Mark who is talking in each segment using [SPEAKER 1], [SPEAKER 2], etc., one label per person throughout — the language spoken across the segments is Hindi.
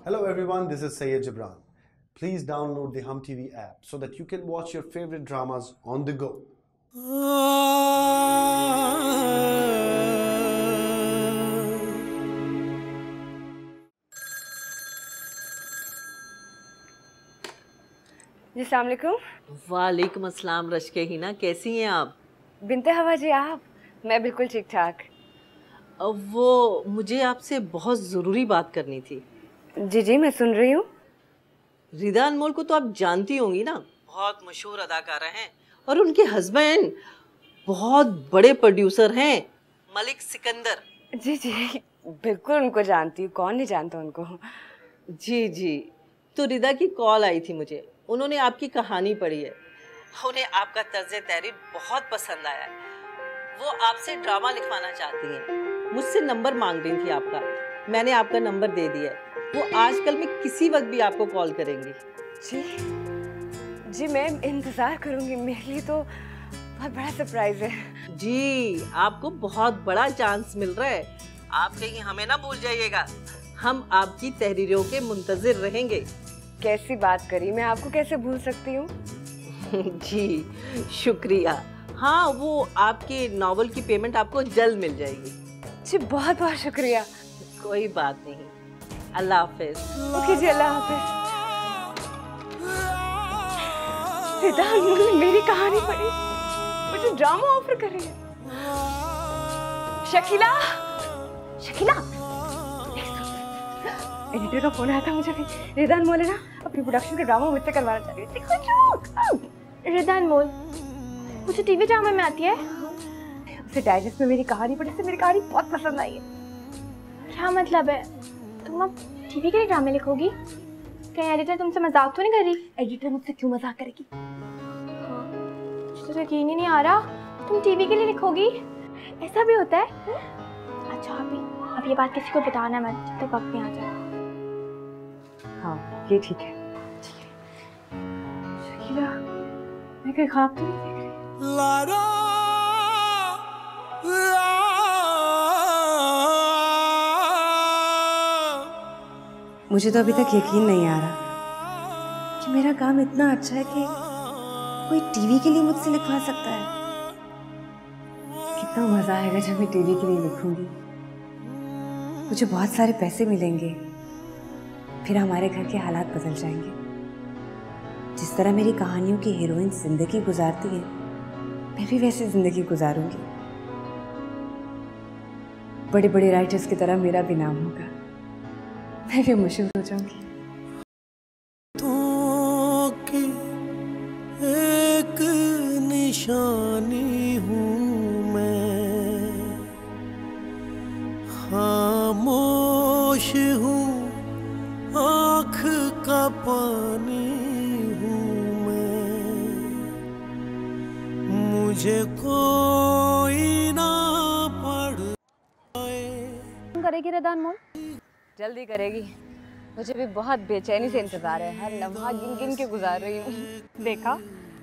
[SPEAKER 1] Hello everyone, this is Sayyid Jibran. Please download the Hum TV app so that you can watch your favorite dramas on the go.
[SPEAKER 2] जी अस्सलाम वालेकुम।
[SPEAKER 3] वालेकुम अस्सलाम रश्के हिना, कैसी हैं आप?
[SPEAKER 2] बिनते हवा जी आप? मैं बिल्कुल ठीक ठाक।
[SPEAKER 3] वो मुझे आपसे बहुत ज़रूरी बात करनी थी।
[SPEAKER 2] जी जी मैं सुन रही हूँ।
[SPEAKER 3] रिदा अनमोल को तो आप जानती होंगी ना, बहुत मशहूर अदाकारा हैं और उनके हस्बैंड बहुत बड़े प्रोड्यूसर हैं, मलिक सिकंदर।
[SPEAKER 2] जी जी बिल्कुल उनको जानती हूँ, कौन नहीं जानता उनको।
[SPEAKER 3] जी जी, तो रिदा की कॉल आई थी मुझे, उन्होंने आपकी कहानी पढ़ी है, उन्हें आपका तर्ज तहरीर बहुत पसंद आया है, वो आपसे ड्रामा लिखवाना चाहती हैं। मुझसे नंबर मांग रही थी आपका, मैंने आपका नंबर दे दिया है। वो आजकल में किसी वक्त भी आपको कॉल करेंगी।
[SPEAKER 2] जी जी मैं इंतज़ार करूँगी, मेरे लिए तो बहुत बड़ा सरप्राइज है।
[SPEAKER 3] जी, आपको बहुत बड़ा चांस मिल रहा है, आप कहीं हमें ना भूल जाइएगा, हम आपकी तहरीरों के मुंतजिर रहेंगे।
[SPEAKER 2] कैसी बात करी, मैं आपको कैसे भूल सकती हूँ।
[SPEAKER 3] जी शुक्रिया। हाँ, वो आपके नावल की पेमेंट आपको जल्द मिल जाएगी।
[SPEAKER 2] जी बहुत बहुत शुक्रिया।
[SPEAKER 3] कोई बात नहीं, अल्लाह हाफिज।
[SPEAKER 2] ओके जी, अल्लाह हाफिज। रिदा अनमोल ने मेरी कहानी पढ़ी, मुझे ड्रामा ऑफर कर रही है। शकीला, शकीला, एडिटर का फोन आया था मुझे भी। रिदा अनमोल है ना, अपनी प्रोडक्शन का ड्रामा मुझसे करवाना चाह रही है।
[SPEAKER 4] रिदा अनमोल मुझे टीवी ड्रामा में आती है।
[SPEAKER 2] उसे डाइजेस्ट में मेरी कहानी पढ़ी, से मेरी कहानी बहुत पसंद आई है।
[SPEAKER 4] क्या मतलब है, तुम अब टीवी के लिए ड्रामे लिखोगी? कहीं एडिटर तुमसे मजाक तो नहीं कर रही?
[SPEAKER 2] एडिटर मुझसे क्यों मजाक करेगी?
[SPEAKER 4] मुझे तो यकीन ही नहीं आ रहा, तुम टीवी के लिए लिखोगी? ऐसा भी होता है? अच्छा अभी अब ये बात किसी को बताना मत जब तक वक्त नहीं आ जाए।
[SPEAKER 2] हाँ ये ठीक है। शकीला, मैं कोई ख्वाब तो नहीं देख रही? मुझे तो अभी तक यकीन नहीं आ रहा कि मेरा काम इतना अच्छा है कि कोई टीवी के लिए मुझसे लिखवा सकता है। कितना मजा आएगा जब मैं टीवी के लिए लिखूंगी। मुझे बहुत सारे पैसे मिलेंगे, फिर हमारे घर के हालात बदल जाएंगे। जिस तरह मेरी कहानियों की हीरोइन जिंदगी गुजारती है, मैं भी वैसे जिंदगी गुजारूंगी। बड़े बड़े राइटर्स की तरह मेरा भी नाम होगा, मैं भी मशहूर हो जाऊंगी।
[SPEAKER 5] तो की एक निशानी हूँ मैं, खामोश हूँ, आँख का पानी हूँ मैं, मुझे कोई ना पढ़ पाए।
[SPEAKER 2] करेगी रिदा अनमोल? जल्दी करेगी, मुझे भी बहुत बेचैनी से इंतजार है, हर लम्हा गिन गिन के गुजार रही हूँ।
[SPEAKER 6] देखा,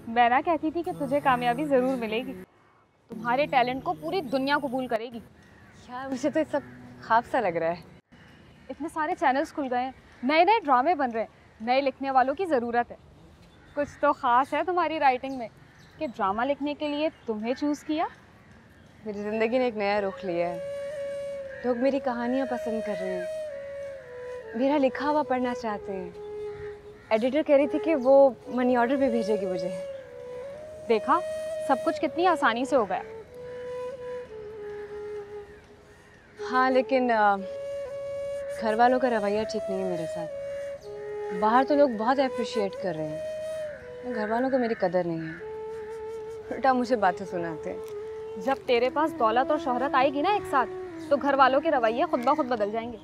[SPEAKER 6] मैं ना कहती थी कि तुझे कामयाबी ज़रूर मिलेगी, तुम्हारे टैलेंट को पूरी दुनिया कबूल करेगी।
[SPEAKER 2] यार मुझे तो ये सब ख्वाब सा लग रहा है।
[SPEAKER 6] इतने सारे चैनल्स खुल गए हैं, नए नए ड्रामे बन रहे हैं, नए लिखने वालों की ज़रूरत है। कुछ तो ख़ास है तुम्हारी राइटिंग में कि ड्रामा लिखने के लिए तुम्हें चूज़ किया।
[SPEAKER 2] मेरी ज़िंदगी ने एक नया रुख लिया है, लोग मेरी कहानियाँ पसंद कर रहे हैं, मेरा लिखा हुआ पढ़ना चाहते हैं। एडिटर कह रही थी कि वो मनी ऑर्डर भी भेजेगी मुझे।
[SPEAKER 6] देखा, सब कुछ कितनी आसानी से हो गया।
[SPEAKER 2] हाँ लेकिन घर वालों का रवैया ठीक नहीं है मेरे साथ। बाहर तो लोग बहुत अप्रिशिएट कर रहे हैं, घर वालों को मेरी कदर नहीं है, उल्टा मुझे बातें सुनाते हैं।
[SPEAKER 6] जब तेरे पास दौलत और शोहरत आएगी ना एक साथ, तो घर वालों के रवैये खुद ब खुद बदल जाएंगे।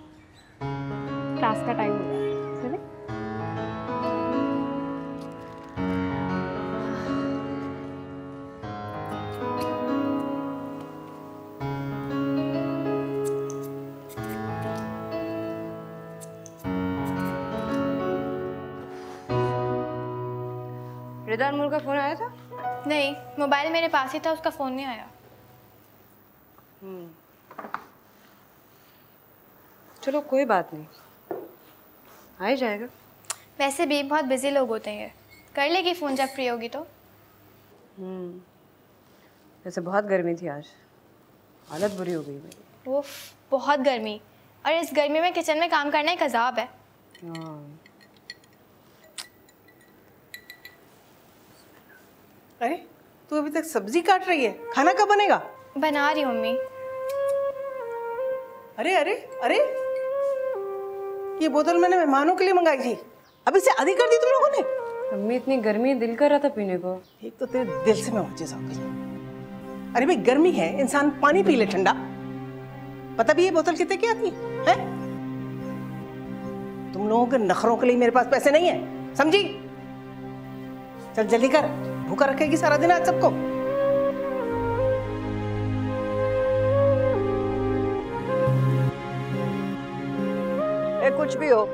[SPEAKER 6] क्लास का टाइम हो गया, चले?
[SPEAKER 2] रिदा अनमोल का फोन आया था?
[SPEAKER 4] नहीं, मोबाइल मेरे पास ही था, उसका फ़ोन नहीं आया।
[SPEAKER 2] चलो कोई बात नहीं, आ ही जाएगा।
[SPEAKER 4] वैसे भी बहुत बिजी लोग होते हैं, कर लेगी फ़ोन जब फ्री होगी तो।
[SPEAKER 2] वैसे बहुत गर्मी थी आज, हालत बुरी हो गई मेरी।
[SPEAKER 4] उफ, बहुत गर्मी, और इस गर्मी में किचन में काम करना एक अजाब है।
[SPEAKER 7] अरे तू अभी तक सब्जी काट रही है, खाना कब बनेगा?
[SPEAKER 4] बना रही हूँ मम्मी।
[SPEAKER 7] अरे अरे अरे, ये बोतल मैंने मेहमानों के लिए मंगाई थी, अभी से आधी कर दी तुम लोगों ने।
[SPEAKER 2] मम्मी इतनी गर्मी, दिल कर रहा था पीने को।
[SPEAKER 7] एक तो तेरे दिल से मैं वाजिज़ हो गई। अरे भाई गर्मी है, इंसान पानी पी ले ठंडा। पता भी ये बोतल कितने की आती है? तुम लोगों के नखरों के लिए मेरे पास पैसे नहीं है, समझी? चल जल्दी कर, भूखा रखेगी सारा दिन आज सबको।
[SPEAKER 3] कुछ भी हो,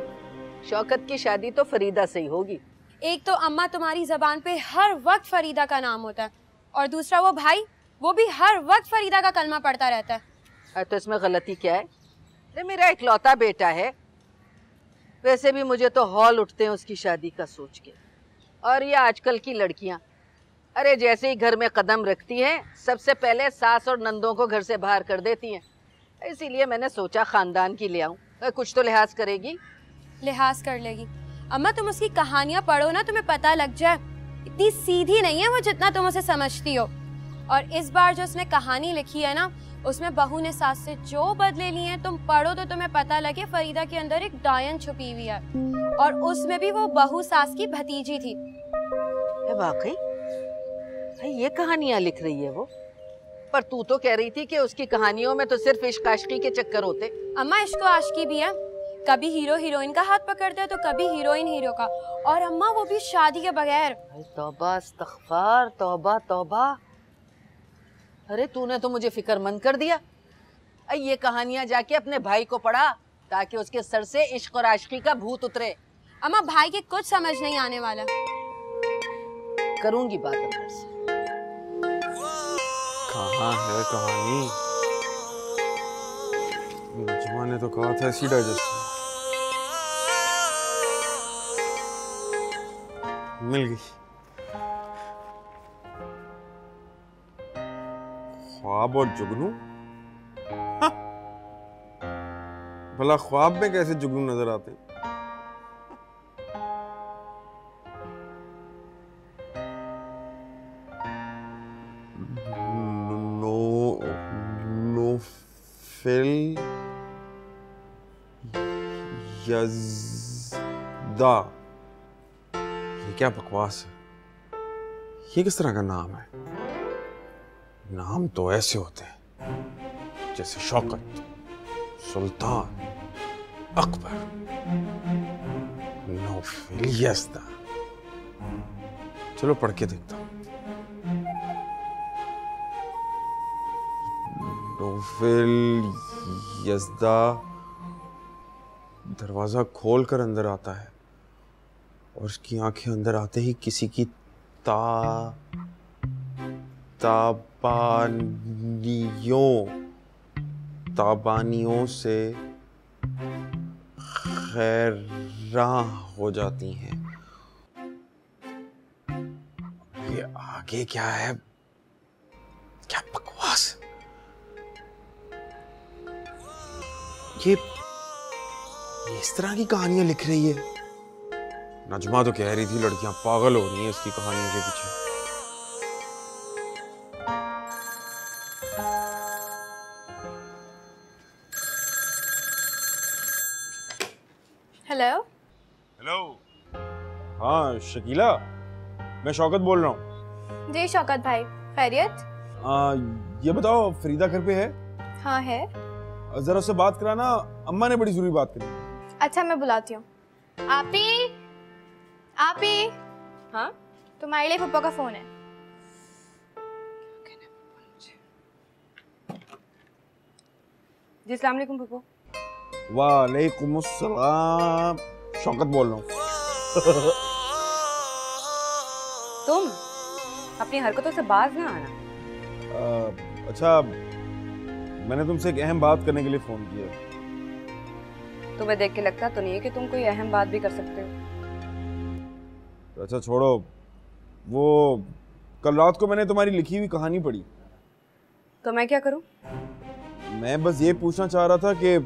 [SPEAKER 3] शौकत की शादी तो फरीदा से ही होगी।
[SPEAKER 8] एक तो अम्मा तुम्हारी जबान पे हर वक्त फरीदा का नाम होता है, और दूसरा वो भाई, वो भी हर वक्त फरीदा का कलमा पढ़ता रहता है।
[SPEAKER 3] तो इसमें गलती क्या है? अरे मेरा इकलौता बेटा है। वैसे भी मुझे तो हौल उठते हैं उसकी शादी का सोच के। और ये आजकल की लड़कियां, अरे जैसे ही घर में कदम रखती हैं सबसे पहले सास और नंदों को घर से बाहर कर देती हैं। इसीलिए मैंने सोचा खानदान की ले आऊं, कुछ तो लिहाज करेगी।
[SPEAKER 8] लिहाज कर लेगी अम्मा, तुम उसकी कहानियां पढ़ो ना, तुम्हें पता लग जाए। इतनी सीधी नहीं है वो जितना तुम उसे समझती हो। और इस बार जो उसने कहानी लिखी है ना, उसमें बहू ने सास से जो बदले लिए हैं, तुम पढ़ो तो तुम्हें पता लगे फरीदा के अंदर एक डायन छुपी हुई है, और उसमें भी वो बहू सास की भतीजी थी।
[SPEAKER 3] वाकई ये कहानियां लिख रही है वो? पर तू तो कह रही थी कि उसकी कहानियों में तो सिर्फ इश्क आशिकी के चक्कर होते।
[SPEAKER 8] अम्मा इश्क आशिकी भी है, कभी हीरो हीरोइन का हाथ पकड़ते हैं तो कभी हीरोइन हीरो का, और अम्मा वो भी शादी के बगैर।
[SPEAKER 3] तौबा इस्तग़फ़ार, तौबा तौबा। अरे तूने तो मुझे फिक्रमंद कर दिया। ये कहानियां जाके अपने भाई को पढ़ा ताकि उसके सर से इश्क और आशिकी का भूत उतरे।
[SPEAKER 8] अम्मा भाई के कुछ समझ नहीं आने वाला।
[SPEAKER 3] करूंगी बात अंदर से।
[SPEAKER 9] कहाँ है कहानी? नजमा ने तो कहा था इसी डाइजेस्ट मिल गई। ख्वाब और जुगनू? हाँ। भला ख्वाब में कैसे जुगनू नजर आते हैं? फिल यज़दा, ये क्या बकवास है? ये किस तरह का नाम है? नाम तो ऐसे होते हैं जैसे शौकत, सुल्तान, अकबर, नौफिल यज़दा। चलो पढ़ के देखता हूँ। नौफिल यज़दा दरवाजा खोल कर अंदर आता है और उसकी आंखें अंदर आते ही किसी की ताबानियों से खैरां हो जाती हैं। ये आगे क्या है? क्या बकवास! ये इस तरह की कहानियां लिख रही है। नजमा तो कह रही थी लड़कियां पागल हो रही हैं इसकी कहानियों के पीछे।
[SPEAKER 4] हेलो
[SPEAKER 9] हेलो, हाँ शकीला, मैं शौकत बोल रहा हूँ।
[SPEAKER 4] जी शौकत भाई, खैरियत?
[SPEAKER 9] ये बताओ फरीदा घर पे है?
[SPEAKER 4] हाँ है।
[SPEAKER 9] जरा उससे बात कराना, अम्मा ने बड़ी जरूरी बात करी।
[SPEAKER 4] अच्छा मैं बुलाती हूँ। आपी, आपी। हाँ तुम्हारे लिए पप्पा का फोन है।
[SPEAKER 2] जी अस्सलाम वालेकुम पप्पू।
[SPEAKER 9] वालेकुम अस्सलाम, शौकत बोल रहा हूँ।
[SPEAKER 2] तुम अपनी हरकतों से बाज ना आना।
[SPEAKER 9] अच्छा, मैंने तुमसे एक अहम बात करने के लिए फोन किया।
[SPEAKER 2] तुम्हें देख के लगता तो नहीं है कि तुम कोई अहम बात भी कर सकते हो।
[SPEAKER 9] अच्छा छोड़ो, वो कल रात को मैंने तुम्हारी लिखी हुई कहानी पढ़ी।
[SPEAKER 2] तो मैं क्या करूं?
[SPEAKER 9] मैं बस ये पूछना चाह रहा था कि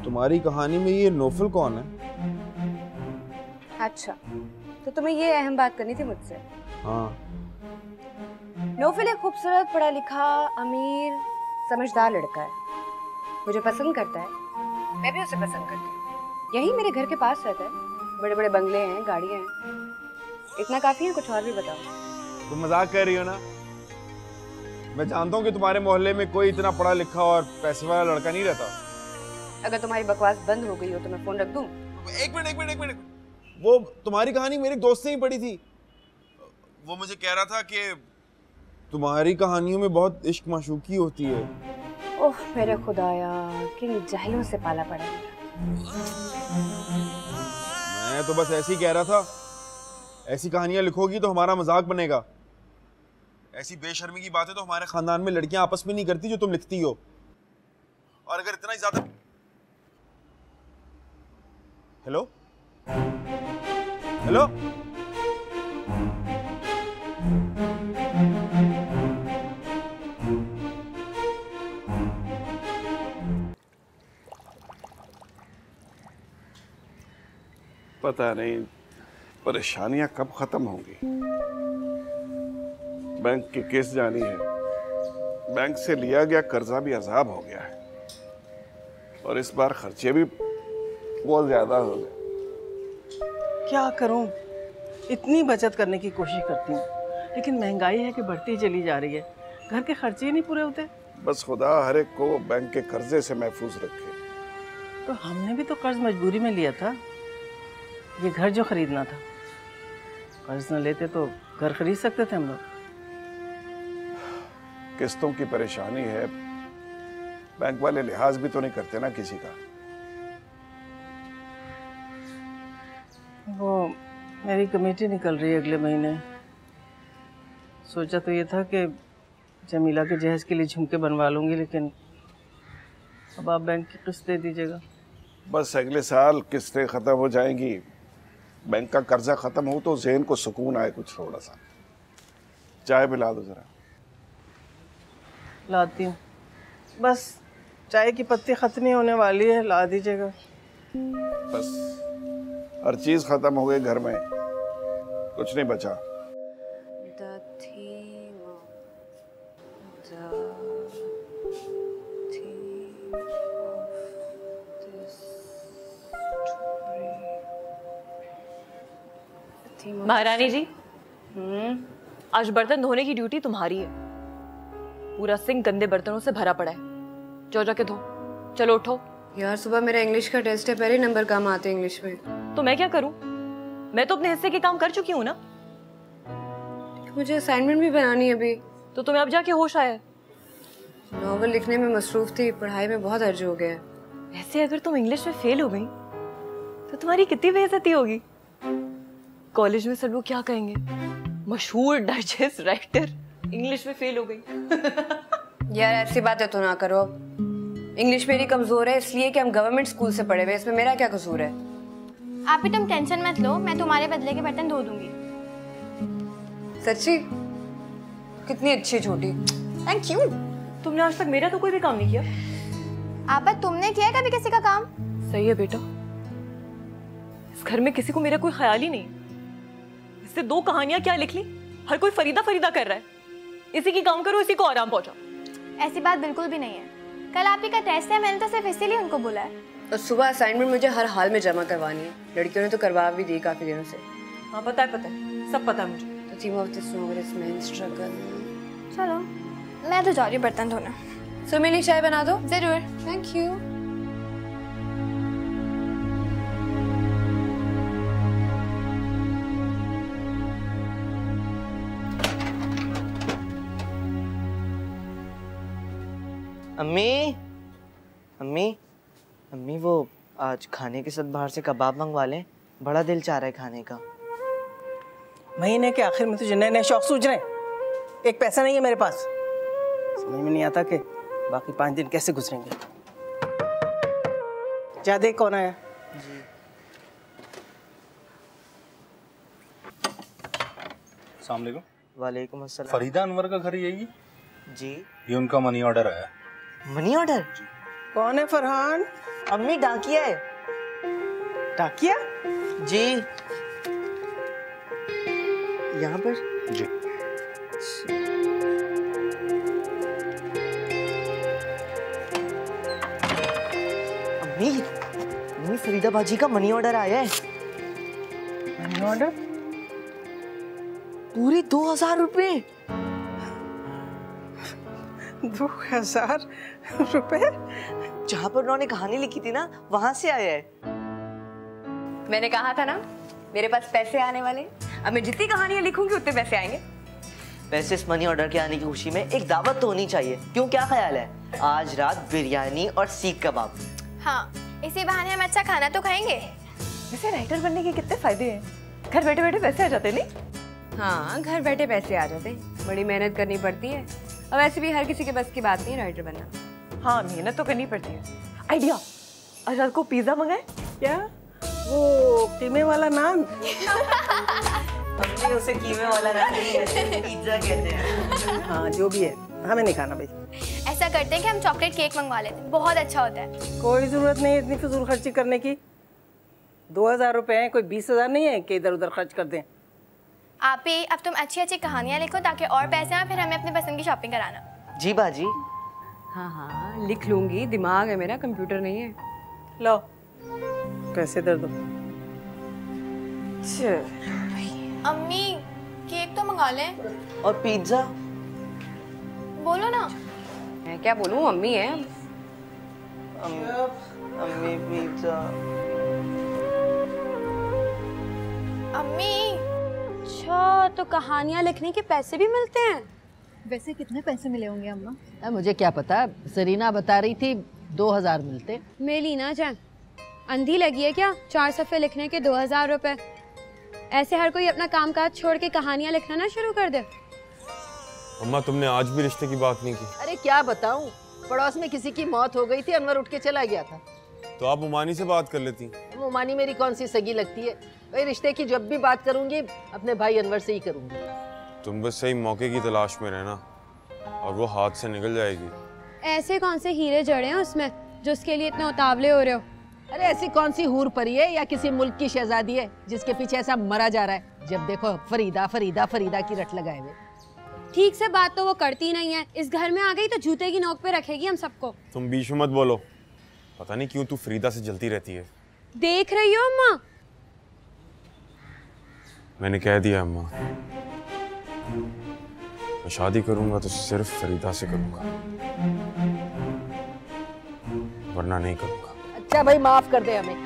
[SPEAKER 9] तुम्हारी कहानी में ये नौफल कौन है?
[SPEAKER 2] अच्छा, तो तुम्हें ये अहम बात करनी थी मुझसे।
[SPEAKER 9] हाँ।
[SPEAKER 2] नौफल एक खूबसूरत, पढ़ा लिखा, अमीर, समझदार लड़का है। मुझे पसंद करता है, मैं भी उसे पसंद करती हूँ। यही मेरे घर के पास रहता है। बड़े बड़े बंगले हैं, गाड़ियाँ हैं। इतना काफी है, कुछ और भी बताओ।
[SPEAKER 9] तुम मजाक कर रही हो ना? मैं जानता हूँ कि तुम्हारे मोहल्ले में कोई इतना पढ़ा लिखा और पैसे वाला लड़का नहीं रहता।
[SPEAKER 2] अगर तुम्हारी बकवास बंद हो गई हो तो मैं फोन रख दूं?
[SPEAKER 9] एक मिनट। वो तुम्हारी कहानी मेरे दोस्त ने ही पढ़ी थी। वो मुझे कह रहा था कि तुम्हारी कहानियों में बहुत इश्क माशूकी होती है।
[SPEAKER 2] ओह मेरे खुदाया, किन जाहिलों से पाला पड़ा।
[SPEAKER 9] मैं तो बस ऐसे ही कह रहा था, ऐसी कहानियां लिखोगी तो हमारा मजाक बनेगा। ऐसी बेशर्मी की बातें तो हमारे खानदान में लड़कियां आपस में नहीं करती जो तुम लिखती हो। और अगर इतना ही ज्यादा। हेलो हेलो,
[SPEAKER 10] पता नहीं परेशानियां कब खत्म होंगी। बैंक की केस जानी है, बैंक से लिया गया कर्जा भी अजाब हो गया है और इस बार खर्चे भी बहुत ज्यादा हो गए।
[SPEAKER 7] क्या करूं? इतनी बचत करने की कोशिश करती हूँ, लेकिन महंगाई है कि बढ़ती चली जा रही है। घर के खर्चे ही नहीं पूरे होते।
[SPEAKER 10] बस खुदा हर एक को बैंक के कर्जे से महफूज रखे।
[SPEAKER 7] तो हमने भी तो कर्ज मजबूरी में लिया था। ये घर जो खरीदना था, कर्ज न लेते तो घर खरीद सकते थे हम लोग।
[SPEAKER 10] किस्तों की परेशानी है, बैंक वाले लिहाज भी तो नहीं करते ना किसी का।
[SPEAKER 7] वो मेरी कमेटी निकल रही है अगले महीने। सोचा तो ये था कि जमीला के जहेज के लिए झुमके बनवा लूंगी, लेकिन अब आप बैंक की किस्त दे दीजिएगा।
[SPEAKER 10] बस अगले साल किस्तें खत्म हो जाएंगी, बैंक का कर्जा खत्म हो तो ज़हन को सुकून आए कुछ थोड़ा सा। चाय पिला दो जरा।
[SPEAKER 7] लाती हूँ, बस चाय की पत्ती खत्म नहीं होने वाली है, ला दीजिएगा।
[SPEAKER 10] बस हर चीज खत्म हो गई घर में, कुछ नहीं बचा।
[SPEAKER 11] महारानी जी, आज बर्तन धोने की ड्यूटी तुम्हारी है। पूरा सिंक गंदे बर्तनों से भरा पड़ा है। जाओ जाके धो। चलो उठो।
[SPEAKER 2] यार सुबह मेरा इंग्लिश का टेस्ट है, पहले नंबर कम आते हैं इंग्लिश में।
[SPEAKER 11] तो मैं क्या करूं? मैं तो अपने हिस्से के काम कर चुकी हूँ ना।
[SPEAKER 2] मुझे असाइनमेंट भी बनानी है अभी।
[SPEAKER 11] तो तुम्हें अब जाके होश आया है?
[SPEAKER 2] नॉवल लिखने में मसरूफ थी, पढ़ाई में बहुत अर्ज हो गया।
[SPEAKER 11] वैसे अगर तुम इंग्लिश में फेल हो गई तो तुम्हारी कितनी बेइज्जती होगी। कॉलेज में सब लोग क्या कहेंगे? मशहूर डाइजेस्ट राइटर इंग्लिश में फेल हो गई।
[SPEAKER 2] यार ऐसी बातें तो ना करो। इंग्लिश मेरी कमजोर है इसलिए कि हम गवर्नमेंट स्कूल से पढ़े हुए, इसमें मेरा क्या कसूर है?
[SPEAKER 4] आप भी तुम टेंशन मत लो, मैं तुम्हारे बदले के बर्तन धो दूंगी।
[SPEAKER 2] सच्ची? कितनी अच्छी छोटी।
[SPEAKER 11] Thank you. तुमने आज तक मेरा तो कोई भी काम नहीं किया।
[SPEAKER 4] आपा तुमने किया कभी किसी का काम?
[SPEAKER 11] सही है बेटा, इस घर में किसी को मेरा कोई ख्याल ही नहीं। इससे दो कहानियां क्या लिख ली, हर कोई फरीदा फरीदा कर रहा है। इसी की काम करो, इसी को आराम पहुंचाओ।
[SPEAKER 4] ऐसी बात बिल्कुल भी नहीं है। कल आप ही का टेस्ट है, मैंने तो सिर्फ इसीलिए उनको बोला है।
[SPEAKER 2] और सुबह असाइनमेंट मुझे हर हाल में जमा करवानी है। लड़कियों ने तो करवा भी दी काफी दिनों से।
[SPEAKER 11] हाँ पता है, सब पता है मुझे।
[SPEAKER 2] The theme of this novel is men's struggle.
[SPEAKER 4] चलो मैं तो जा रही हूँ बर्तन धोना।
[SPEAKER 2] सो मेरे लिए चाय बना दो।
[SPEAKER 4] जरूर।
[SPEAKER 2] Thank you.
[SPEAKER 12] अम्मी अम्मी अम्मी, वो आज खाने के साथ बाहर से कबाब मंगवा लें, बड़ा दिल चाह रहा है खाने का।
[SPEAKER 7] महीने के आखिर में तुझे नए नए शौक सूझ रहे हैं। एक पैसा नहीं है मेरे पास। समझ में नहीं आता कि बाकी 5 दिन कैसे गुजरेंगे। जा देख कौन आया।
[SPEAKER 12] जी।
[SPEAKER 13] अस्सलाम वालेकुम।
[SPEAKER 12] वालेकुम अस्सलाम।
[SPEAKER 13] फरीदा अनवर का घर यही?
[SPEAKER 12] जी।
[SPEAKER 13] ये उनका मनी ऑर्डर आया।
[SPEAKER 12] Money order?
[SPEAKER 7] कौन है फरहान?
[SPEAKER 12] अम्मी डाकिया है।
[SPEAKER 7] डाकिया?
[SPEAKER 12] जी। यहाँ पर?
[SPEAKER 13] जी।
[SPEAKER 12] अम्मी फरीदा बाजी का मनी ऑर्डर आया है।
[SPEAKER 7] Money order?
[SPEAKER 12] पूरे 2000 रुपए।
[SPEAKER 7] 2000 रुपए?
[SPEAKER 12] जहाँ पर उन्होंने कहानी लिखी थी ना, वहां से आया है।
[SPEAKER 11] मैंने कहा था ना मेरे पास पैसे आने वाले। अब मैं जितनी कहानियां लिखूंगी उतने पैसे आएंगे।
[SPEAKER 12] वैसे इस मनी ऑर्डर के आने की खुशी में एक दावत तो होनी चाहिए। क्यों, क्या ख्याल है? आज रात बिरयानी और सीख कबाब।
[SPEAKER 4] हाँ, इसी बहाने हम अच्छा खाना तो खाएंगे।
[SPEAKER 11] वैसे राइटर बनने के कितने फायदे हैं। घर बैठे बैठे पैसे आ जाते नहीं?
[SPEAKER 2] हाँ, घर बैठे पैसे आ जाते। बड़ी मेहनत करनी पड़ती है और वैसे भी हर किसी के बस की बात नहीं राइटर बनना।
[SPEAKER 11] हाँ, मेहनत तो करनी पड़ती है। आइडिया, आज रात को पिज्जा मंगाए
[SPEAKER 7] क्या? वो कीमे वाला नान?
[SPEAKER 12] हमने उसे कीमे वाला नान नहीं कहते, पिज्जा कहते हैं।
[SPEAKER 7] हाँ, जो भी है, हमें नहीं खाना भाई।
[SPEAKER 4] ऐसा करते हैं कि हम चॉकलेट केक मंगवा लेते हैं, बहुत अच्छा होता है।
[SPEAKER 7] कोई जरूरत नहीं इतनी फिजूल खर्ची करने की। 2000 रुपए हैं, कोई 20,000 नहीं है कि इधर उधर खर्च कर दें।
[SPEAKER 4] आप ही अब तुम अच्छी अच्छी कहानियां लिखो ताकि और पैसे आए, फिर हमें अपनी पसंद की शॉपिंग कराना।
[SPEAKER 12] जी बाजी।
[SPEAKER 2] हाँ हाँ, लिख लूंगी, दिमाग है मेरा, कंप्यूटर नहीं है।
[SPEAKER 7] लो पैसे दे दो।
[SPEAKER 4] अम्मी केक तो मंगा लें।
[SPEAKER 12] और पिज्जा?
[SPEAKER 4] बोलो ना।
[SPEAKER 2] मैं क्या बोलूं, अम्मी है।
[SPEAKER 12] अम्मी पिज्जा।
[SPEAKER 4] अम्मी।
[SPEAKER 8] अच्छा, तो कहानियाँ लिखने के पैसे भी मिलते हैं?
[SPEAKER 14] वैसे कितने पैसे मिले होंगे अम्मा?
[SPEAKER 3] मुझे क्या पता, सरीना बता रही थी 2000 मिलते।
[SPEAKER 8] मेली ना जान, अंधी लगी है क्या? 4 सफ़े लिखने के 2000 रुपए। ऐसे हर कोई अपना कामकाज छोड़ के कहानियाँ लिखना ना शुरू कर दे।
[SPEAKER 9] अम्मा, तुमने आज भी रिश्ते की बात नहीं की।
[SPEAKER 3] अरे क्या बताऊं, पड़ोस में किसी की मौत हो गई थी, अनवर उठ के चला गया था।
[SPEAKER 9] तो आप उमानी से बात कर लेती।
[SPEAKER 3] उमानी मेरी कौन सी सगी लगती है? भाई रिश्ते की जब भी बात करूंगी अपने भाई अनवर से ही करूंगी।
[SPEAKER 9] तुम बस सही मौके की तलाश में रहना और वो हाथ से निकल जाएगी।
[SPEAKER 8] ऐसे कौन से हीरे जड़े हैं उसमें जो उसके लिए इतने उतावले हो रहे हो?
[SPEAKER 3] अरे ऐसी कौन सी हूर परी है या किसी मुल्क की शहजादी है जिसके पीछे ऐसा मरा जा रहा है? जब देखो फरीदा फरीदा फरीदा की रट लगाए हुए।
[SPEAKER 8] ठीक से बात तो वो करती नहीं है। इस घर में आ गई तो जूते की नोक पे रखेगी हम सबको।
[SPEAKER 9] तुम बीच में मत बोलो। पता नहीं क्यों तू फरीदा से जलती रहती है।
[SPEAKER 8] देख रही हो अम्मा?
[SPEAKER 9] मैंने कह दिया अम्मा, मैं शादी करूंगा तो सिर्फ फरीदा से करूंगा, वरना नहीं करूंगा।
[SPEAKER 3] अच्छा भाई, माफ कर दे हमें।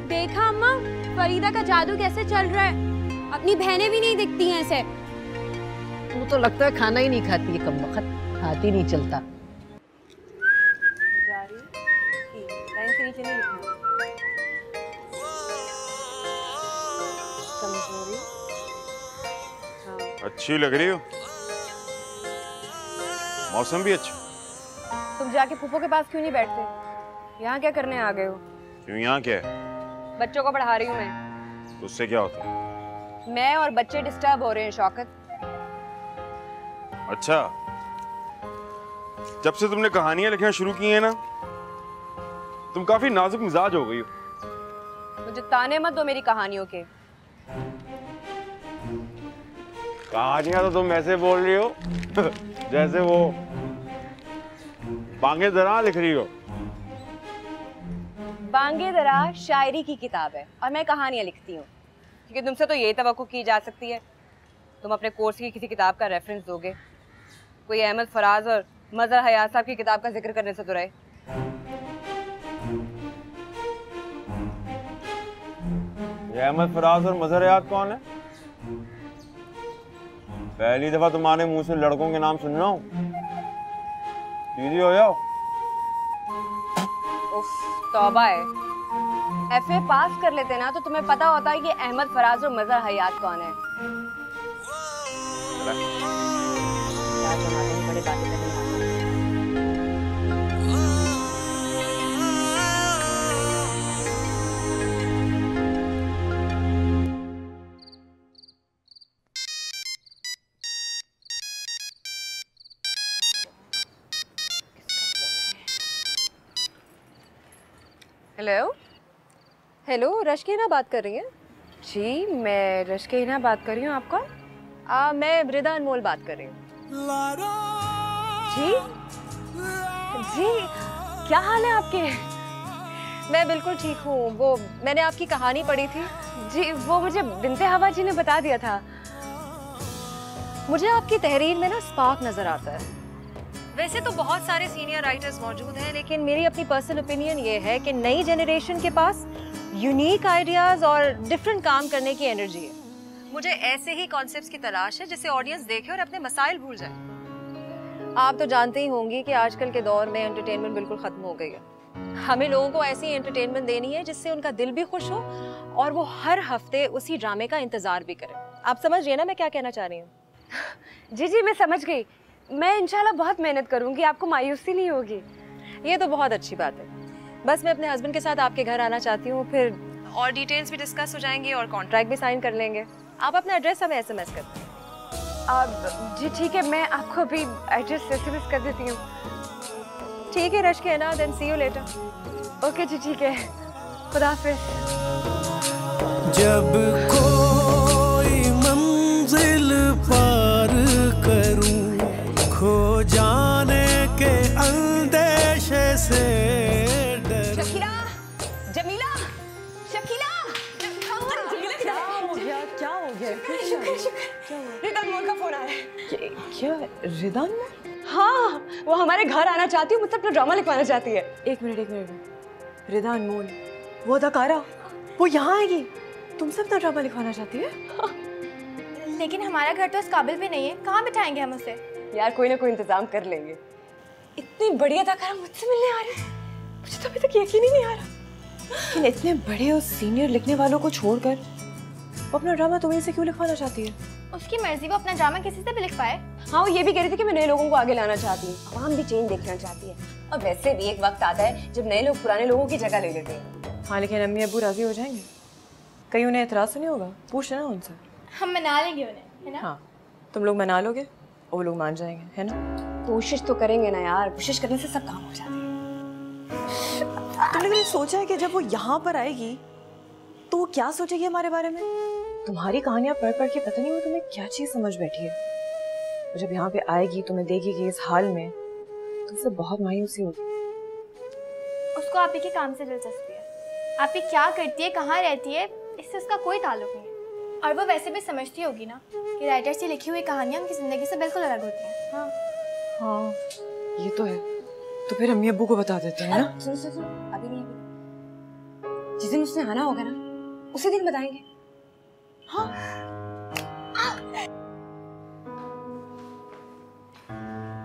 [SPEAKER 8] देखा अम्मा, फरीदा का जादू कैसे चल रहा है। अपनी बहनें भी नहीं दिखती हैं ऐसे।
[SPEAKER 3] तू तो लगता है खाना ही नहीं खाती है, कम वक्त हाथ ही नहीं चलता।
[SPEAKER 9] अच्छी लग रही हो, मौसम भी अच्छा।
[SPEAKER 2] तुम जाके फूफो के पास क्यों नहीं बैठते? यहाँ क्या करने आ गए हो?
[SPEAKER 9] क्यों, यहाँ क्या है?
[SPEAKER 2] बच्चों को पढ़ा रही हूँ मैं।
[SPEAKER 9] तो उससे क्या होता है?
[SPEAKER 2] मैं और बच्चे डिस्टर्ब हो रहे हैं शौकत।
[SPEAKER 9] अच्छा, जब से तुमने कहानियां लिखना शुरू की है ना, तुम काफी नाजुक मिजाज हो गई हो।
[SPEAKER 2] मुझे ताने मत दो मेरी कहानियों के।
[SPEAKER 9] कहानियां तो तुम ऐसे बोल रही हो जैसे वो बांगे दरा लिख रही हो।
[SPEAKER 2] बांगे दरा शायरी की किताब है और मैं कहानियां लिखती हूँ, क्योंकि तुमसे तो यही तवक्को की जा सकती है। तुम अपने कोर्स की किसी किताब का रेफरेंस दोगे, कोई अहमद फराज और मजहर हयात साहब की किताब का जिक्र करने से तो रहे।
[SPEAKER 9] ये अहमद फराज और मजहर हयात कौन है? पहली दफा तुम्हारे मुंह से लड़कों के नाम सुन रहा हूँ। सीधी हो जाओ।
[SPEAKER 2] उफ, तौबा है। FA पास कर लेते ना तो तुम्हें पता होता है कि अहमद फराज और मजहर हयात कौन है। बड़े बातें करने
[SPEAKER 8] हेलो हेलो, रश्किना बात कर रही हैं? जी मैं रश्किना बात कर रही हूँ। आपका? मैं रिदा अनमोल बात कर रही हूँ। जी जी, क्या हाल है आपके? मैं बिल्कुल ठीक हूँ। वो मैंने आपकी कहानी पढ़ी थी। जी वो मुझे बिनते हवा जी ने बता दिया था। मुझे आपकी तहरीर में ना स्पार्क नजर आता है। वैसे तो बहुत सारे सीनियर राइटर्स मौजूद हैं, लेकिन मेरी अपनी पर्सनल ओपिनियन ये है कि नई जनरेशन के पास यूनिक आइडियाज और डिफरेंट काम करने की एनर्जी है। मुझे ऐसे ही कॉन्सेप्ट्स की तलाश है जिससे ऑडियंस देखे और अपने मसाइल भूल जाए। आप तो जानते ही होंगी कि आजकल के दौर में एंटरटेनमेंट बिल्कुल खत्म हो गई है। हमें लोगों को ऐसी एंटरटेनमेंट देनी है जिससे उनका दिल भी खुश हो और वो हर हफ्ते उसी ड्रामे का इंतजार भी करें। आप समझ रही हैं ना मैं क्या कहना चाह रही हूँ?
[SPEAKER 2] जी जी मैं समझ गई। मैं इंशाल्लाह बहुत मेहनत करूंगी, आपको मायूसी नहीं होगी।
[SPEAKER 8] ये तो बहुत अच्छी बात है। बस मैं अपने हस्बैंड के साथ आपके घर आना चाहती हूँ, फिर और डिटेल्स भी डिस्कस हो जाएंगी और कॉन्ट्रैक्ट भी साइन कर लेंगे। आप अपना एड्रेस हमें SMS कर दें।
[SPEAKER 2] जी ठीक है, मैं आपको अभी एड्रेस SMS कर देती हूँ।
[SPEAKER 8] ठीक है Rashkina, then see you later.
[SPEAKER 2] Okay जी ठीक है, खुदा हाफिज।
[SPEAKER 5] जब कोई मंजिल पार करूं, खो जाने के अंदेशे से
[SPEAKER 11] शकीला, जमीला, शकीला, क्या हो गया? क्या हो गया? रिदा अनमोल का फोन आया है।
[SPEAKER 2] क्या रिदा अनमोल?
[SPEAKER 11] हाँ, वो हमारे घर आना चाहती है, मुझसे अपना ड्रामा लिखवाना चाहती है।
[SPEAKER 2] एक मिनट। रिदा अनमोल, वो अदाकारा, वो यहाँ आएगी, तुमसे अपना ड्रामा लिखवाना चाहती है?
[SPEAKER 4] लेकिन हमारा घर तो इस काबिल भी नहीं है, कहाँ बिठाएंगे हम उसे?
[SPEAKER 11] यार कोई ना कोई इंतजाम कर लेंगे। इतनी बड़ी अदाकारा मुझसे मिलने आ रही है, मुझे तो अभी तक यकीन ही नहीं आ रहा।
[SPEAKER 2] लेकिन इतने बड़े और सीनियर लिखने वालों को छोड़कर वो अपना ड्रामा तुम्हीं से क्यों लिखवाना चाहती है?
[SPEAKER 4] उसकी मर्जी, वो अपना ड्रामा किसी से भी लिख पाए।
[SPEAKER 11] हाँ, वो ये भी कह रही थी कि मैं नए लोगों को आगे लाना चाहती हूँ, आवाम भी चेंज देखना चाहती है। और वैसे भी एक वक्त आता है जब नए लोग पुराने लोगों की जगह ले लेते हैं।
[SPEAKER 2] हाँ लेकिन अम्मी अब्बू राजी हो जाएंगे? कहीं उन्हें एतराज तो नहीं होगा? पूछ लेना उनसे।
[SPEAKER 4] हम मना लेंगे उन्हें, है ना?
[SPEAKER 2] हाँ, तुम लोग मना लोगे और वो लोग मान जाएंगे, है ना?
[SPEAKER 11] कोशिश तो करेंगे ना यार, कोशिश करने से सब काम हो जाते हैं।
[SPEAKER 2] तुमने कभी सोचा है कि जब वो यहाँ पर आएगी तो वो क्या सोचेगी हमारे बारे में? तुम्हारी कहानियां पढ़ पढ़ के पता नहीं वो तुम्हें क्या चीज समझ बैठी है। और जब यहाँ पे आएगी तुम्हें देखेगी इस हाल में तो उसे बहुत मायूसी होगी।
[SPEAKER 4] उसको आप ही के काम से दिलचस्पी है। आप ही क्या करती है, कहाँ रहती है, इससे उसका कोई ताल्लुक नहीं है। और वो वैसे भी समझती होगी ना कि राइटर्स की लिखी हुई कहानियां उनकी जिंदगी से बिल्कुल अलग होती हैं। हाँ
[SPEAKER 2] हाँ ये तो है। तो फिर अम्मी अब्बू को बता देते हैं ना?
[SPEAKER 11] सुन अभी नहीं। जिस दिन उसने आना होगा ना उसी दिन बताएंगे। हाँ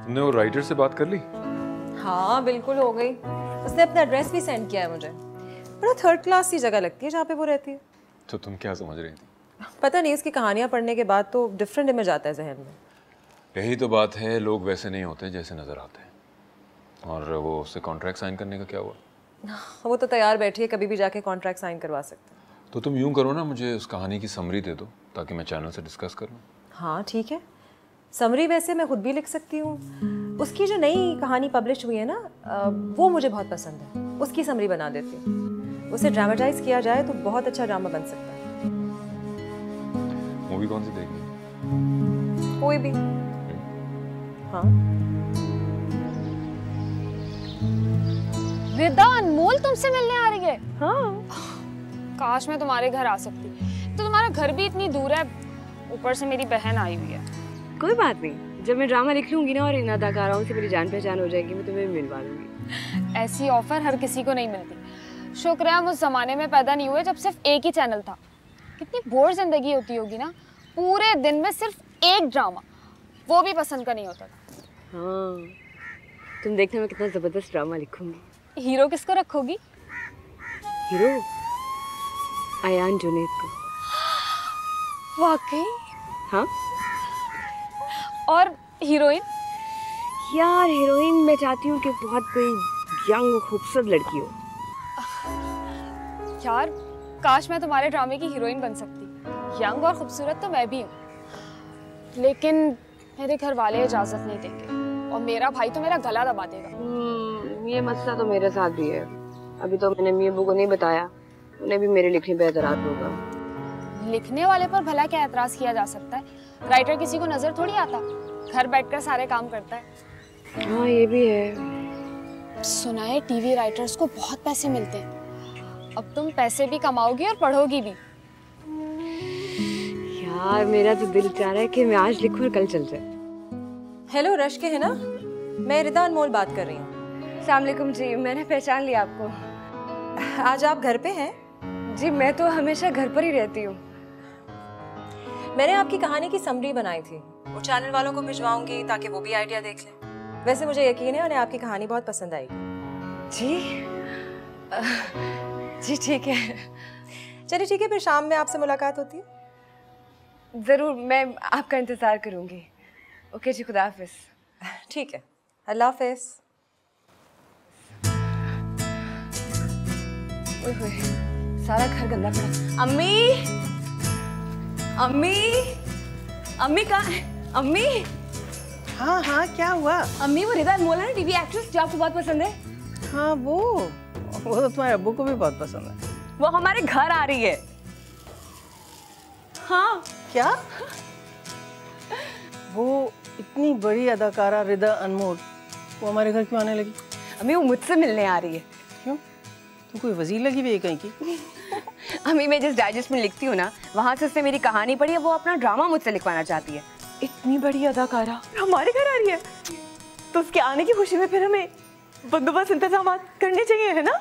[SPEAKER 15] तुमने वो राइटर से बात कर ली?
[SPEAKER 8] हाँ बिल्कुल हो गई। उसने अपना एड्रेस भी सेंड किया है मुझे। बड़ा थर्ड क्लास सी जगह लगती है जहाँ पे वो रहती है।
[SPEAKER 15] तो तुम क्या समझ रही थी?
[SPEAKER 8] पता नहीं, उसकी कहानियाँ पढ़ने के बाद तो डिफरेंट इमेज आता है जहन में।
[SPEAKER 15] यही तो बात है, लोग वैसे नहीं होते जैसे नजर आते हैं। और वो उससे कॉन्ट्रैक्ट साइन करने का क्या हुआ?
[SPEAKER 8] वो तो तैयार बैठी है, कभी भी जाके कॉन्ट्रैक्ट साइन करवा सकते हैं।
[SPEAKER 15] तो तुम यूं करो ना, मुझे उस कहानी की समरी दे दो ताकि मैं चैनल से डिस्कस कर लूँ।
[SPEAKER 8] हाँ ठीक है, समरी वैसे मैं खुद भी लिख सकती हूँ। उसकी जो नई कहानी पब्लिश हुई है ना, वो मुझे बहुत पसंद है। उसकी समरी बना देती हूँ। उसे ड्रामेटाइज किया जाए तो बहुत अच्छा ड्रामा बन सकता है।
[SPEAKER 15] मूवी कौन सी देखनी?
[SPEAKER 8] कोई भी। हाँ
[SPEAKER 6] रिदा अनमोल तुमसे मिलने आ रही है? हाँ। काश मैं तुम्हारे घर आ सकती। तो तुम्हारा घर भी इतनी दूर है, ऊपर से मेरी बहन आई हुई है।
[SPEAKER 2] कोई बात नहीं, जब मैं ड्रामा लिख लूंगी ना और इन अदाकाराओं से मेरी जान पहचान हो जाएगी, मैं तुम्हें मिलवा लूंगी।
[SPEAKER 6] ऐसी ऑफर हर किसी को नहीं मिलती। शुक्र है हम उस जमाने में पैदा नहीं हुए जब सिर्फ एक ही चैनल था। कितनी बोर जिंदगी होती होगी ना, पूरे दिन में सिर्फ एक ड्रामा, वो भी पसंद का नहीं होता था।
[SPEAKER 2] हाँ, तुम देखना मैं कितना जबरदस्त ड्रामा लिखूंगी।
[SPEAKER 6] हीरो किसको रखोगी?
[SPEAKER 2] हीरो अयान जुनैद को।
[SPEAKER 6] वाकई?
[SPEAKER 2] हाँ।
[SPEAKER 6] और हीरोइन?
[SPEAKER 2] यार हीरोइन मैं चाहती हूँ कि बहुत कोई यंग खूबसूरत लड़की हो।
[SPEAKER 6] यार काश मैं तुम्हारे ड्रामे की हीरोइन बन सकती। यंग और खूबसूरत तो मैं भी हूँ, लेकिन मेरे घर वाले इजाजत नहीं देंगे और मेरा भाई तो मेरा गला दबा देगा।
[SPEAKER 2] ये मसला तो मेरे साथ भी है। अभी तो मैंने अम्मी अब्बू को नहीं बताया, उन्हें भी मेरे लिखने पे एतराज होगा।
[SPEAKER 6] लिखने वाले पर भला क्या एतराज किया जा सकता है? राइटर किसी को नजर थोड़ी आता, घर बैठकर सारे काम करता है।
[SPEAKER 2] हाँ ये भी है।
[SPEAKER 6] सुना है टीवी राइटर्स को बहुत पैसे मिलते हैं। अब तुम पैसे भी कमाओगी और पढ़ोगी भी।
[SPEAKER 2] यार मेरा तो दिल चाह रहा है कि मैं आज लिखूं और कल चल जाए।
[SPEAKER 11] हेलो रश के है ना, मैं रिदा अनमोल बात कर रही हूँ।
[SPEAKER 2] अस्सलाम वालेकुम जी, मैंने पहचान लिया आपको।
[SPEAKER 11] आज आप घर पे हैं?
[SPEAKER 2] जी मैं तो हमेशा घर पर ही रहती हूँ।
[SPEAKER 11] मैंने आपकी कहानी की समरी बनाई थी, वो चैनल वालों को भिजवाऊंगी ताकि वो भी आइडिया देख लें। वैसे मुझे यकीन है उन्हें आपकी कहानी बहुत पसंद आएगी।
[SPEAKER 2] जी ठीक है।
[SPEAKER 11] चलिए ठीक है, फिर शाम में आपसे मुलाकात होती है।
[SPEAKER 2] ज़रूर, मैं आपका इंतज़ार करूँगी। ओके जी, खुदा हाफिज़।
[SPEAKER 11] ठीक है, अल्लाह हाफिज़।
[SPEAKER 2] सारा घर गंदा पड़ा। अम्मी, अम्मी, अम्मी कहाँ है? अम्मी।
[SPEAKER 7] हाँ हाँ, क्या हुआ?
[SPEAKER 2] अम्मी वो रिदा अनमोल है ना, टीवी एक्ट्रेस जो आपको बहुत पसंद है।
[SPEAKER 7] हाँ वो तो तुम्हारे अब्बू को भी बहुत पसंद है।
[SPEAKER 2] वो हमारे घर आ रही है। हाँ।
[SPEAKER 7] क्या? वो इतनी बड़ी अदाकारा रिदा अनमोल वो हमारे घर क्यों आने लगी?
[SPEAKER 2] अम्मी वो मुझसे मिलने आ रही है।
[SPEAKER 7] क्यों? तू कोई वजीर लगी हुई है कहीं की?
[SPEAKER 2] अम्मी मैं जिस डाइजेस्ट में लिखती हूँ ना, वहाँ से उसने मेरी कहानी पढ़ी है, वो अपना ड्रामा मुझसे लिखवाना चाहती है।
[SPEAKER 11] इतनी बड़ी अदाकारा हमारे घर आ रही है, तो उसके आने की खुशी में फिर हमें बंदोबस्त इंतजाम करने चाहिए, है ना?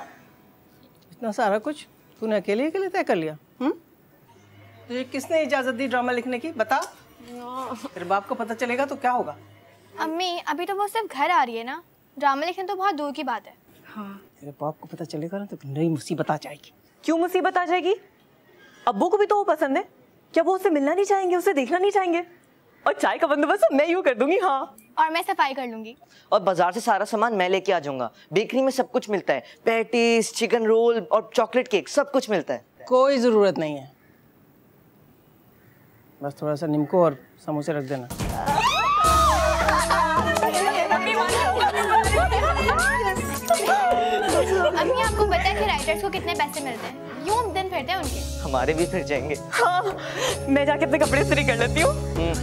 [SPEAKER 7] इतना सारा कुछ तूने अकेले तय कर लिया? तुझे किसने इजाजत दी ड्रामा लिखने की? बता। तेरे बाप को पता चलेगा तो क्या होगा?
[SPEAKER 4] अम्मी अभी तो वो सिर्फ घर आ रही है ना, ड्रामा लिखना तो बहुत दूर की बात है।
[SPEAKER 7] हाँ, तेरे बाप को पता चलेगा ना तो नई मुसीबत आ जाएगी।
[SPEAKER 11] क्यों मुसीबत आ जाएगी? अब्बू को भी तो वो पसंद है, क्या वो उससे मिलना नहीं चाहेंगे, उसे देखना नहीं चाहेंगे? और चाय का बंदोबस्त मैं यूं कर दूंगी। हाँ,
[SPEAKER 4] और मैं सफाई कर लूंगी।
[SPEAKER 12] और बाजार से सारा सामान मैं लेके आ जाऊंगा। बेकरी में सब कुछ मिलता है, पैटीज, चिकन रोल और चॉकलेट केक, सब कुछ मिलता है।
[SPEAKER 7] कोई जरूरत नहीं है, बस थोड़ा सा निमको और समोसे रख देना।
[SPEAKER 4] अम्मी आपको पता है कि राइटर्स को कितने पैसे मिलते हैं? यूं दिन फिरते हैं उनके।
[SPEAKER 12] हमारे भी फिर जाएंगे।
[SPEAKER 11] हाँ, मैं जाके अपने कपड़े इस्त्री कर लेती हूँ।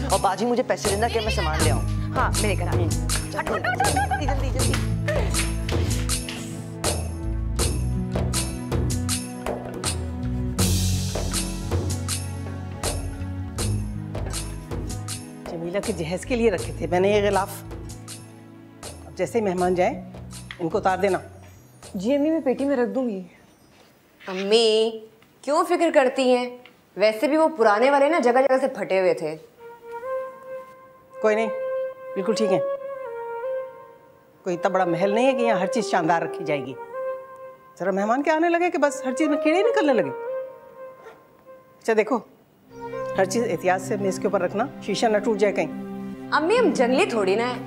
[SPEAKER 12] और बाजी मुझे पैसे देना कि मैं सामान ले आऊँ।
[SPEAKER 11] हाँ, मैं लेकर आ रही हूँ।
[SPEAKER 12] जल्दी जल्दी जल्दी।
[SPEAKER 7] जमीला के जहेज के लिए रखे थे मैंने ये गिलाफ। अब जैसे ही मेहमान जाए इनको उतार देना।
[SPEAKER 2] जी अम्मी, मैं पेटी में रख दूंगी।
[SPEAKER 16] अम्मी क्यों फिक्र करती हैं? वैसे भी वो पुराने वाले ना जगह जगह से फटे हुए थे।
[SPEAKER 7] कोई नहीं, बिल्कुल ठीक है। कोई इतना बड़ा महल नहीं है कि यहाँ हर चीज़ शानदार रखी जाएगी। जरा मेहमान के आने लगे कि बस हर चीज़ में कीड़े निकलने लगे। अच्छा देखो, हर चीज़ एहतियात से मेज़ के ऊपर रखना, शीशा न टूट जाए कहीं।
[SPEAKER 16] अम्मी हम जंगली थोड़ी ना है,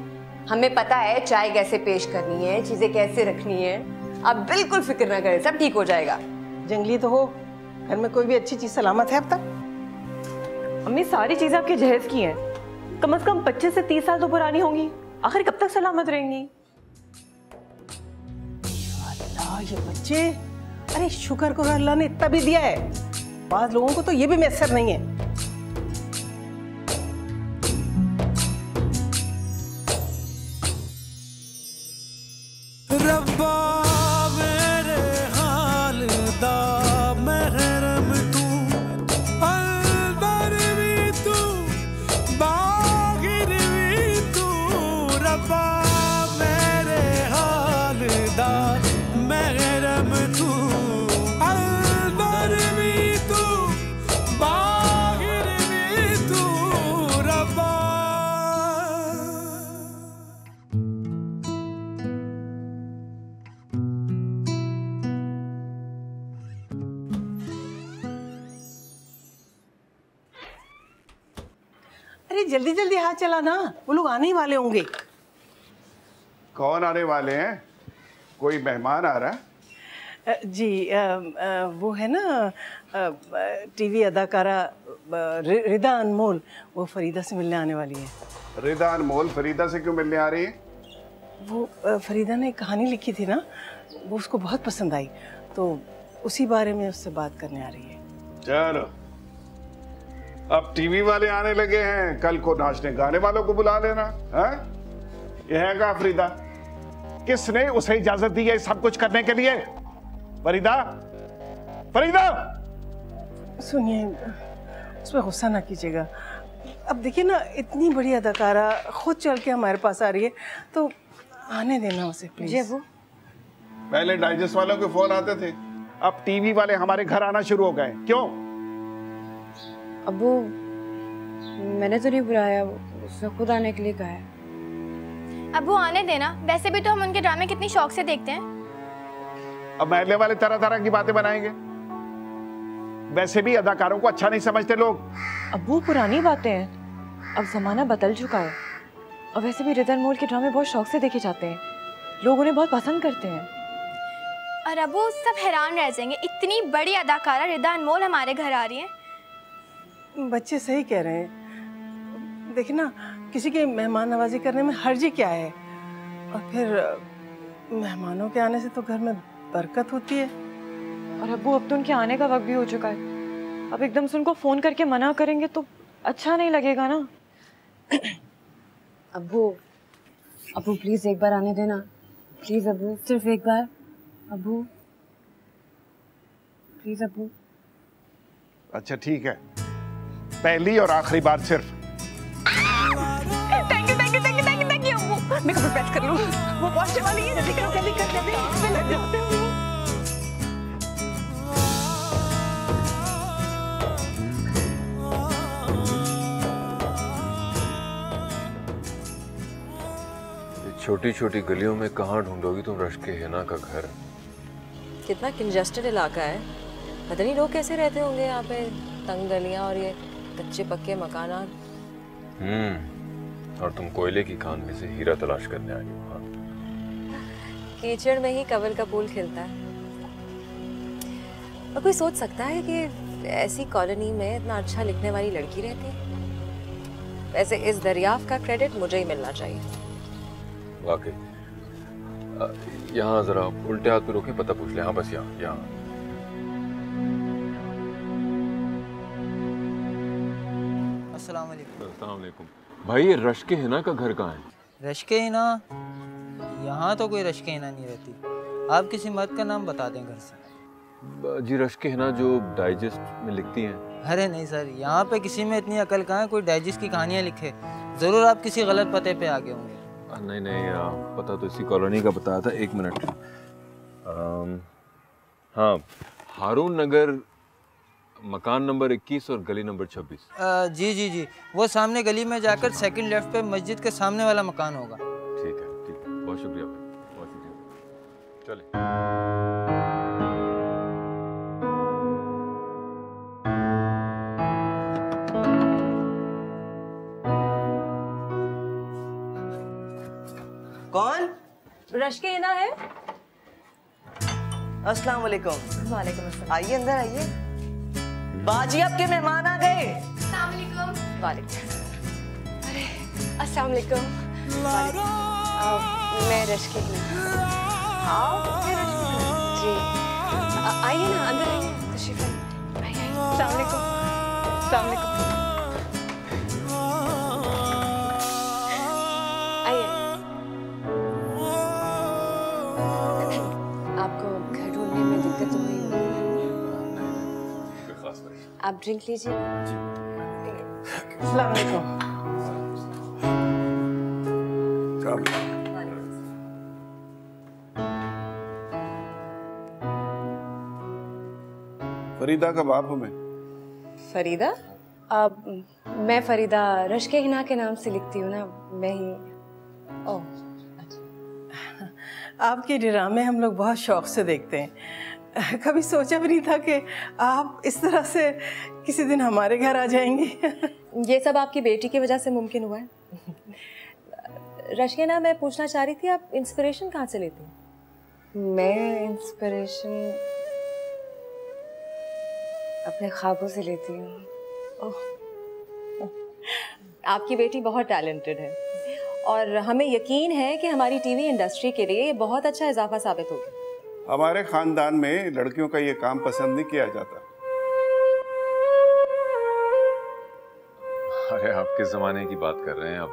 [SPEAKER 16] हमें पता है चाय कैसे पेश करनी है, चीज़ें कैसे रखनी है। आप बिल्कुल फिक्र ना करें, सब ठीक हो जाएगा।
[SPEAKER 7] जंगली तो हो, घर में कोई भी अच्छी चीज़ सलामत है अब तक?
[SPEAKER 11] अम्मी सारी चीजें आपके जहेज की हैं, कम से कम 25 से 30 साल तो पुरानी होंगी, आखिर कब तक सलामत रहेंगी?
[SPEAKER 7] अल्लाह, ये बच्चे, अरे शुक्र करो अल्लाह ने इतना भी दिया है। बाज़ लोगों को तो ये भी मैसर नहीं है।
[SPEAKER 5] रब्बा मेरे हाल दा महरम तू, अंदर भी तू, बाहर भी तू। रब्बा मेरे हाल दा महरम तू, अंदर भी तू, बाहर भी तू। रब्बा
[SPEAKER 7] अरे जल्दी जल्दी हाथ चलाना, वो लोग आने ही वाले होंगे।
[SPEAKER 10] कौन आने वाले हैं? कोई मेहमान आ रहा है?
[SPEAKER 7] जी वो है ना टीवी अदाकारा रिदा अनमोल, वो फरीदा से मिलने आने वाली है।
[SPEAKER 10] रिदा अनमोल फरीदा से क्यों मिलने आ रही है?
[SPEAKER 7] वो फरीदा ने कहानी लिखी थी ना, वो उसको बहुत पसंद आई, तो उसी बारे में उससे बात करने आ रही है।
[SPEAKER 10] चलो, अब टीवी वाले आने लगे हैं, कल को नाचने गाने वालों को बुला लेना। है ये है का फरीदा? किसने उसे इजाजत दी है सब कुछ करने के लिए? फरीदा, फरीदा!
[SPEAKER 7] सुनिए, उसमें गुस्सा ना कीजिएगा। अब देखिए ना, इतनी बड़ी अदाकारा खुद चल के हमारे पास आ रही है, तो आने देना उसे प्लीज।
[SPEAKER 2] जी अबू।
[SPEAKER 10] पहले डाइजेस्ट वालों के फोन आते थे, अब टीवी वाले हमारे घर आना शुरू हो गए। क्यों?
[SPEAKER 2] अबू, मैंने तो नहीं बुलाया, उसने खुद आने के लिए कहा है।
[SPEAKER 4] अबू आने देना, वैसे भी तो हम उनके ड्रामे कितनी शौक से देखते हैं।
[SPEAKER 10] अब महल्ले वाले तरह तरह की बातें बनाएंगे। वैसे भी अदाकारों को अच्छा नहीं समझते लोग।
[SPEAKER 11] अबू पुरानी बातें हैं, अब जमाना बदल चुका है। और वैसे भी रिदा अनमोल के ड्रामे बहुत शौक से देखे जाते हैं, लोग उन्हें बहुत पसंद करते हैं।
[SPEAKER 4] और अबू सब हैरान रह जाएंगे, इतनी बड़ी अदाकारा रिदा अनमोल हमारे घर आ रही है।
[SPEAKER 7] बच्चे सही कह रहे हैं। देखिए ना, किसी के मेहमान नवाजी करने में हर्जी क्या है? और फिर मेहमानों के आने से तो घर में बरकत होती है।
[SPEAKER 11] और अबू, अब तो उनके आने का वक्त भी हो चुका है, अब एकदम से उनको फोन करके मना करेंगे तो अच्छा नहीं लगेगा ना।
[SPEAKER 2] अबू, अबू प्लीज एक बार आने देना, प्लीज अबू, सिर्फ एक बार। अबू प्लीज अबू।
[SPEAKER 10] अच्छा ठीक है, पहली और आखिरी बार सिर्फ।
[SPEAKER 11] Thank you thank you thank you thank you thank you Abu. मैं कपड़े प्रेस कर लूं, वो पहुंचने वाली है। जल्दी करो जल्दी कर, जल्दी इसमें लग जाते हैं।
[SPEAKER 15] छोटी छोटी गलियों में कहाँ ढूंढोगी तुम रश्के हिना का घर?
[SPEAKER 17] कितना कंजेस्टेड इलाका है, पता नहीं लोग कैसे रहते होंगे यहाँ पे। तंग गलियाँ और ये कच्चे पक्के मकाना।
[SPEAKER 15] और तुम कोयले की खान में से हीरा तलाश करने आई हो? हाँ,
[SPEAKER 17] कीचड़ में ही कवल का फूल खिलता है। और कोई सोच सकता है कि ऐसी कॉलोनी में इतना अच्छा लिखने वाली लड़की रहती है? वैसे इस दरियाफ्त का क्रेडिट मुझे ही मिलना चाहिए।
[SPEAKER 15] वाकई। यहाँ जरा उल्टे हाथ पे रोके, पता पूछ ले। हाँ बस यहाँ यहाँ।
[SPEAKER 18] अस्सलाम वालेकुम।
[SPEAKER 15] अस्सलाम वालेकुम। भाई ये रश्के हिना का घर कहाँ है?
[SPEAKER 18] रश्के हिना? यहाँ तो कोई रश्के हिना नहीं रहती। आप किसी मर्द का नाम बता दें घर से।
[SPEAKER 15] जी रश्के हिना जो डाइजेस्ट में लिखती हैं।
[SPEAKER 18] अरे नहीं सर, यहाँ पे किसी में इतनी अकल कहाँ है कोई डाइजेस्ट की कहानियाँ लिखे। ज़रूर आप किसी गलत पते पे आ गए होंगे।
[SPEAKER 15] नहीं नहीं, पता तो इसी कॉलोनी का बताया था। एक मिनट। हाँ, हारून नगर, मकान नंबर 21 और गली नंबर 26।
[SPEAKER 18] जी जी जी, वो सामने गली में जाकर सेकंड लेफ्ट पे मस्जिद के सामने वाला मकान होगा।
[SPEAKER 15] ठीक है ठीक है, बहुत शुक्रिया भाई, बहुत शुक्रिया। चले।
[SPEAKER 12] कौन?
[SPEAKER 17] रश्के हिना है।
[SPEAKER 12] अस्सलाम वालेकुम।
[SPEAKER 17] वालेकुम अस्सलाम।
[SPEAKER 12] आइए अंदर आइए। बाजी आपके मेहमान आ गए।
[SPEAKER 4] अस्सलाम वालेकुम।
[SPEAKER 17] वालेकुम।
[SPEAKER 8] अरे अस्सलाम वालेकुम। मैं रश्के हिना।
[SPEAKER 17] आओ
[SPEAKER 8] जी आइए ना, अंदर आइए, तशरीफ आइए। अस्सलाम वालेकुम। अस्सलाम वालेकुम। आप ड्रिंक लीजिए।
[SPEAKER 7] अस्सलाम वालेकुम।
[SPEAKER 10] फरीदा का बाप हूँ मैं।
[SPEAKER 2] फरीदा? मैं फरीदा रश्के हिना के नाम से लिखती हूँ ना, मैं ही।
[SPEAKER 7] ओह, आपके ड्रामे हम लोग बहुत शौक से देखते हैं। कभी सोचा भी नहीं था कि आप इस तरह से किसी दिन हमारे घर आ जाएंगे।
[SPEAKER 17] ये सब आपकी बेटी की वजह से मुमकिन हुआ है। रश्के, मैं पूछना चाह रही थी, आप इंस्पिरेशन कहाँ से लेती हैं?
[SPEAKER 2] मैं इंस्पिरेशन अपने ख्वाबों से लेती हूँ।
[SPEAKER 17] आपकी बेटी बहुत टैलेंटेड है और हमें यकीन है कि हमारी टीवी इंडस्ट्री के लिए ये बहुत अच्छा इजाफा साबित होगी।
[SPEAKER 10] हमारे खानदान में लड़कियों का ये काम पसंद नहीं किया जाता।
[SPEAKER 15] अरे आप किस जमाने की बात कर रहे हैं? अब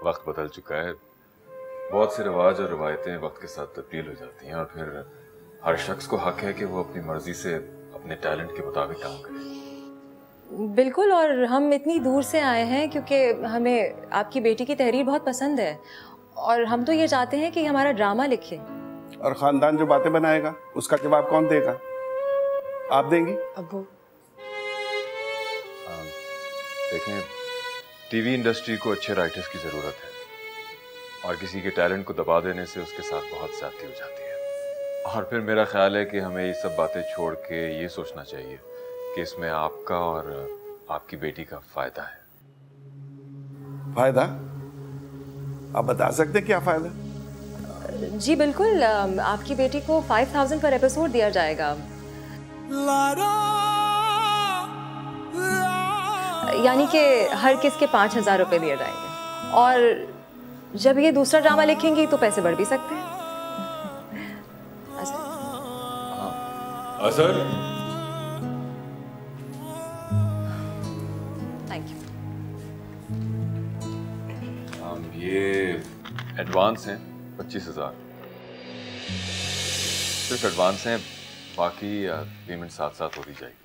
[SPEAKER 15] वक्त बदल चुका है। बहुत से रिवाज और रवायतें वक्त के साथ तब्दील हो जाती हैं और फिर हर शख्स को हक है कि वो अपनी मर्जी से अपने टैलेंट के मुताबिक काम करे।
[SPEAKER 17] बिल्कुल, और हम इतनी दूर से आए हैं क्योंकि हमें आपकी बेटी की तहरीर बहुत पसंद है और हम तो ये चाहते हैं कि हमारा ड्रामा लिखे।
[SPEAKER 10] और खानदान जो बातें बनाएगा उसका जवाब कौन देगा? आप देंगी?
[SPEAKER 17] अब्बू
[SPEAKER 15] देखें, टीवी इंडस्ट्री को अच्छे राइटर्स की ज़रूरत है और किसी के टैलेंट को दबा देने से उसके साथ बहुत ज़्यादती हो जाती है। और फिर मेरा ख्याल है कि हमें ये सब बातें छोड़ के ये सोचना चाहिए कि इसमें आपका और आपकी बेटी का फ़ायदा है।
[SPEAKER 10] फायदा? आप बता सकते क्या फायदा?
[SPEAKER 17] जी बिल्कुल, आपकी बेटी को 5000 पर एपिसोड दिया जाएगा, यानी कि हर किस के 5000 रुपए दिए जाएंगे। और जब ये दूसरा ड्रामा लिखेंगी तो पैसे बढ़ भी सकते हैं।
[SPEAKER 15] असर
[SPEAKER 17] थैंक यू।
[SPEAKER 15] ये एडवांस हैं 25,000, सिर्फ एडवांस हैं, बाकी पेमेंट साथ साथ होती जाएगी।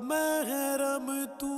[SPEAKER 5] महरम तू